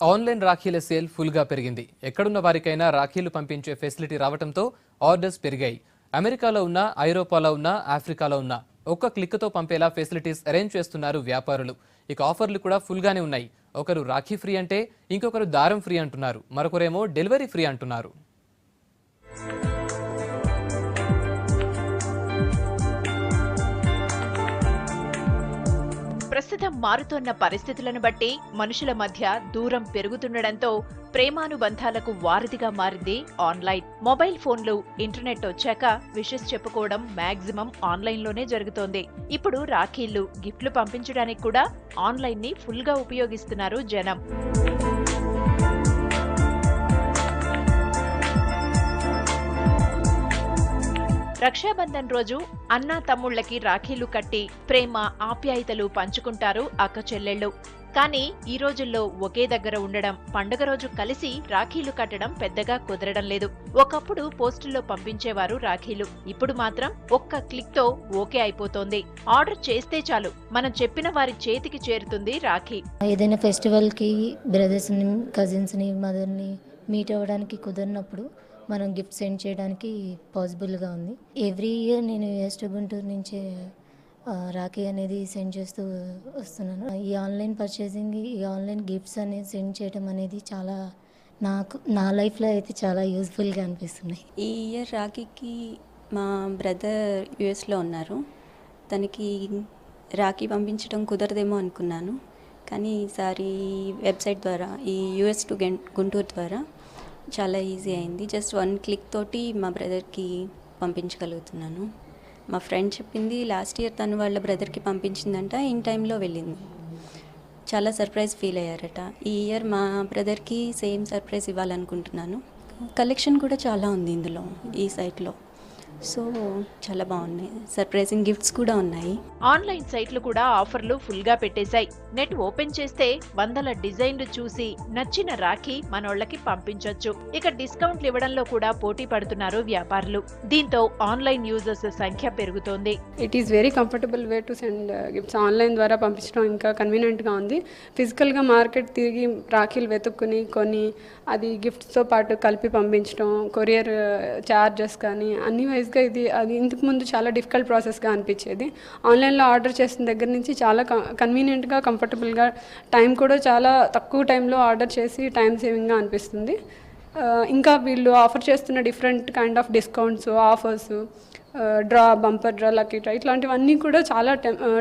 Online రాఖీల sale ఫుల్గా పెరిగింది. ఎక్కడున్న వారికైనా రాఖీలు పంపించే ఫెసిలిటీ రావడంతో ఆర్డర్స్ పెరిగాయి. అమెరికాలో ఉన్న, ఐరోపాలో ఉన్న, ఆఫ్రికాలో ఉన్న ఒక్క క్లిక్తో పంపేలా ఫెసిలిటీస్ అరేంజ్ చేస్తున్నారు వ్యాపారులు. ఇక ఆఫర్లు కూడా ఫుల్గానే ఉన్నాయి. ఒకరు రాఖీ ఫ్రీ అంటే ఇంకొకరు దారం ఫ్రీ అంటున్నారు. మరొకరేమో డెలివరీ ఫ్రీ అంటున్నారు. ప్రస్తుతం మారుతోన్న పరిస్థితులను బట్టి మనుషుల మధ్య దూరం పెరుగుతుండటంతో ప్రేమానుబంధాలకు వారధిగా మారింది ఆన్లైన్. మొబైల్ ఫోన్లు, ఇంటర్నెట్ వచ్చాక విషెస్ చెప్పుకోవడం మాక్సిమం ఆన్లైన్లోనే జరుగుతోంది. ఇప్పుడు రాఖీళ్లు, గిఫ్ట్లు పంపించడానికి కూడా ఆన్లైన్ ని ఫుల్ గా ఉపయోగిస్తున్నారు జనం. రక్షాబంధన్ రోజు అన్నా తమ్ముళ్లకి రాఖీలు కట్టి ప్రేమ, ఆప్యాయతలు పంచుకుంటారు అక్క చెల్లెళ్ళు. కానీ ఈ రోజుల్లో ఒకే దగ్గర ఉండడం, పండుగ రోజు కలిసి రాఖీలు కట్టడం పెద్దగా కుదరడం లేదు. ఒకప్పుడు పోస్టుల్లో పంపించేవారు రాఖీలు. ఇప్పుడు మాత్రం ఒక్క క్లిక్ తో ఓకే అయిపోతోంది. ఆర్డర్ చేస్తే చాలు, మనం చెప్పిన వారి చేతికి చేరుతుంది రాఖీ. ఏదైనా ఫెస్టివల్ కి బ్రదర్స్ ని, కజిన్స్ ని, మదర్ ని మీట్ అవ్వడానికి కుదిరినప్పుడు మనం గిఫ్ట్ సెండ్ చేయడానికి పాసిబుల్గా ఉంది. ఎవ్రీ ఇయర్ నేను యూఎస్ టు గుంటూరు నుంచే రాఖీ అనేది సెండ్ చేస్తూ వస్తున్నాను. ఈ ఆన్లైన్ పర్చేసింగ్, ఈ ఆన్లైన్ గిఫ్ట్స్ అనేది సెండ్ చేయడం అనేది చాలా నా లైఫ్లో అయితే చాలా యూజ్ఫుల్గా అనిపిస్తున్నాయి. ఈ ఇయర్ రాఖీకి మా బ్రదర్ యూఎస్లో ఉన్నారు. తనకి రాఖీ పంపించడం కుదరదేమో అనుకున్నాను. కానీ ఈసారి వెబ్సైట్ ద్వారా, ఈ యూఎస్ టు గుంటూరు ద్వారా చాలా ఈజీ అయింది. జస్ట్ 1 క్లిక్ తోటి మా బ్రదర్కి పంపించగలుగుతున్నాను. మా ఫ్రెండ్ చెప్పింది లాస్ట్ ఇయర్ తను వాళ్ళ బ్రదర్కి పంపించిందంట, ఇన్ టైంలో వెళ్ళింది. చాలా సర్ప్రైజ్ ఫీల్ అయ్యారట. ఈ ఇయర్ మా బ్రదర్కి సేమ్ సర్ప్రైజ్ ఇవ్వాలనుకుంటున్నాను. కలెక్షన్ కూడా చాలా ఉంది ఇందులో, ఈ సైట్లో. సో చాలా బాగున్నాయి. సర్ప్రైజింగ్ గిఫ్ట్స్ కూడా ఉన్నాయి. ఆన్లైన్ సైట్లు కూడా ఆఫర్లు ఫుల్ గా పెట్టేశాయి. నెట్ ఓపెన్ చేస్తే వందల డిజైన్లు చూసి నచ్చిన రాఖీ మనోళ్ళకి పంపించొచ్చు. ఇక డిస్కౌంట్లు ఇవ్వడంలో కూడా పోటీ పడుతున్నారు వ్యాపారులు. దీంతో ఆన్లైన్ యూజర్స్ సంఖ్య పెరుగుతోంది. It is very comfortable way to send gifts. Online ద్వారా పంపించడం ఇంకా కన్వీనియంట్గా ఉంది. ఫిజికల్గా మార్కెట్ తిరిగి రాఖీలు వెతుక్కుని కొన్ని అది గిఫ్ట్స్తో పాటు కలిపి పంపించడం, కొరియర్ ఛార్జెస్ కానీ అన్ని వైజ్గా అది ఇంతకు ముందు చాలా డిఫికల్ట్ ప్రాసెస్గా అనిపించేది. ఆన్లైన్లో ఆర్డర్ చేసిన దగ్గర నుంచి చాలా కన్వీనియంట్గా, కంఫర్టబుల్గా, టైం కూడా చాలా తక్కువ టైంలో ఆర్డర్ చేసి టైం సేవింగ్గా అనిపిస్తుంది. ఇంకా వీళ్ళు ఆఫర్ చేస్తున్న different kind of discounts, offers, draw, bumper draw, lucky draw, ఇట్లాంటివన్నీ కూడా చాలా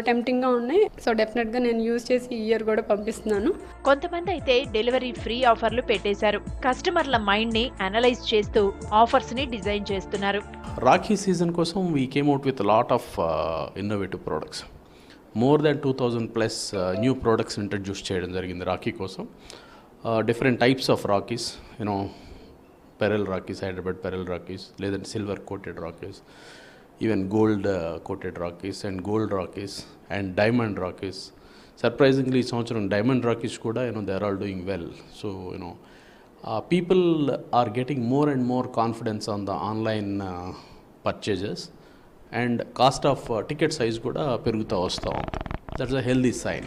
టెంప్టింగ్గా ఉన్నాయి. సో డెఫినెట్గా నేను యూజ్ చేసి ఈ ఇయర్ కూడా పంపిస్తున్నాను. కొంతమంది అయితే డెలివరీ ఫ్రీ ఆఫర్లు పెట్టేశారు. కస్టమర్ల మైండ్ ని అనలైజ్ చేస్తూ ఆఫర్స్ ని డిజైన్ చేస్తున్నారు. రాఖీ సీజన్ కోసం we came out with lot of innovative products. More than 2000+ new products introduce చేయడం జరిగింది రాఖీ కోసం. Different types of rakhis, pearl rakhis, Hyderabad pearl rakhis, లేదంటే silver coated rakhis, even gold coated rakhis and gold rakhis and diamond rakhis. Surprisingly ఈ సంవత్సరం diamond rakhis కూడా they are all doing well. So people are getting more and more confidence on the online purchases, and cost of ticket size kuda peruguta vastha. That's a healthy sign.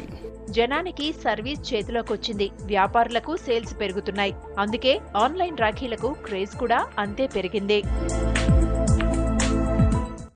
జనానికి service చేతిలోకి వచ్చింది. వ్యాపారులకు sales పెరుగుతున్నాయి. అందుకే online రాఖీలకు craze కూడా అంతే పెరిగింది.